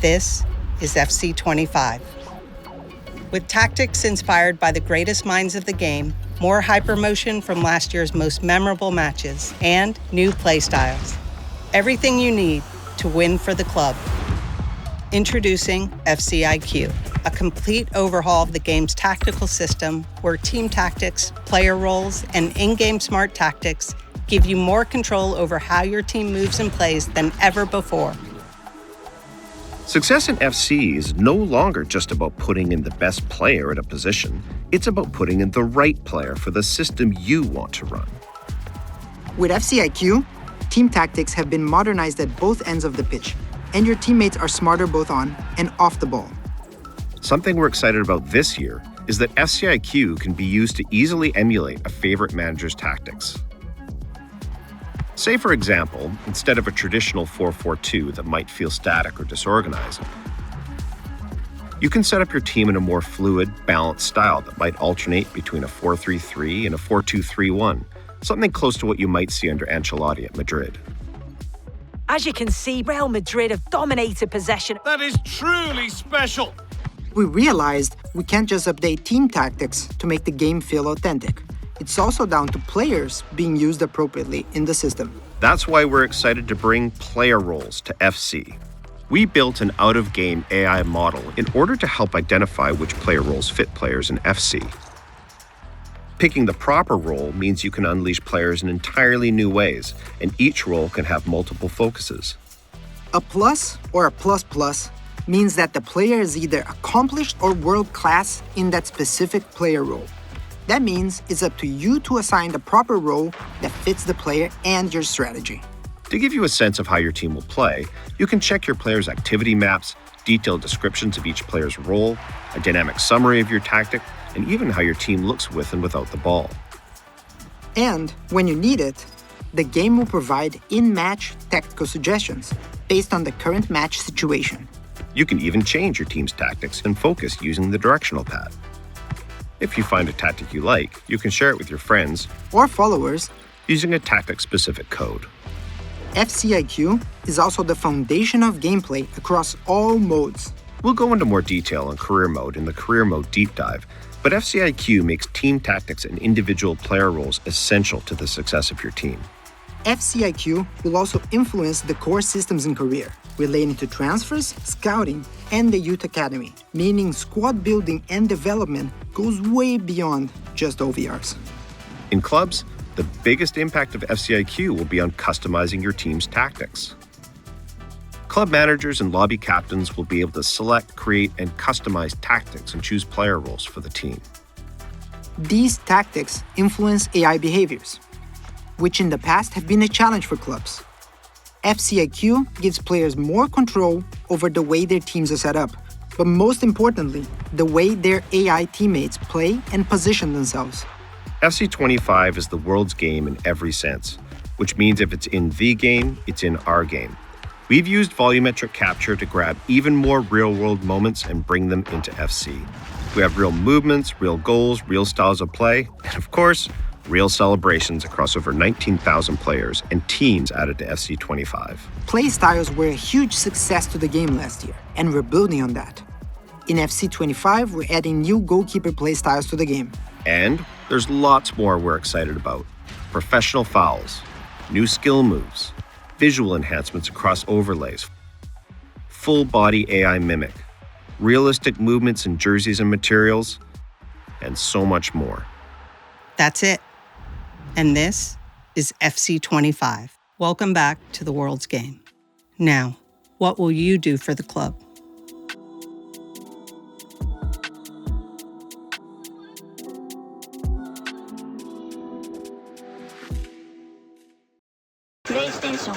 This is FC25. With tactics inspired by the greatest minds of the game, more hypermotion from last year's most memorable matches, and new playstyles. Everything you need to win for the club. Introducing FCIQ, a complete overhaul of the game's tactical system where team tactics, player roles, and in-game smart tactics give you more control over how your team moves and plays than ever before. Success in FC is no longer just about putting in the best player at a position. It's about putting in the right player for the system you want to run. With FCIQ, team tactics have been modernized at both ends of the pitch, and your teammates are smarter both on and off the ball. Something we're excited about this year is that FCIQ can be used to easily emulate a favorite manager's tactics. Say, for example, instead of a traditional 4-4-2 that might feel static or disorganized, you can set up your team in a more fluid, balanced style that might alternate between a 4-3-3 and a 4-2-3-1, something close to what you might see under Ancelotti at Madrid. As you can see, Real Madrid have dominated possession. That is truly special. We realized we can't just update team tactics to make the game feel authentic. It's also down to players being used appropriately in the system. That's why we're excited to bring player roles to FC. We built an out-of-game AI model in order to help identify which player roles fit players in FC. Picking the proper role means you can unleash players in entirely new ways, and each role can have multiple focuses. A plus or a plus plus means that the player is either accomplished or world-class in that specific player role. That means it's up to you to assign the proper role that fits the player and your strategy. To give you a sense of how your team will play, you can check your players' activity maps, detailed descriptions of each player's role, a dynamic summary of your tactic, and even how your team looks with and without the ball. And when you need it, the game will provide in-match tactical suggestions based on the current match situation. You can even change your team's tactics and focus using the directional pad. If you find a tactic you like, you can share it with your friends or followers using a tactic-specific code. FCIQ is also the foundation of gameplay across all modes. We'll go into more detail on career mode in the career mode deep dive, but FCIQ makes team tactics and individual player roles essential to the success of your team. FCIQ will also influence the core systems in career, relating to transfers, scouting, and the youth academy, meaning squad building and development goes way beyond just OVRs. In clubs, the biggest impact of FCIQ will be on customizing your team's tactics. Club managers and lobby captains will be able to select, create, and customize tactics and choose player roles for the team. These tactics influence AI behaviors, which in the past have been a challenge for clubs. FCIQ gives players more control over the way their teams are set up, but most importantly, the way their AI teammates play and position themselves. FC25 is the world's game in every sense, which means if it's in the game, it's in our game. We've used volumetric capture to grab even more real-world moments and bring them into FC. We have real movements, real goals, real styles of play, and of course, real celebrations across over 19,000 players and teams added to FC25. Play styles were a huge success to the game last year, and we're building on that. In FC25, we're adding new goalkeeper play styles to the game. And there's lots more we're excited about. Professional fouls, new skill moves, visual enhancements across overlays, full body AI mimic, realistic movements in jerseys and materials, and so much more. That's it. And this is FC25. Welcome back to the world's game. Now, what will you do for the club? PlayStation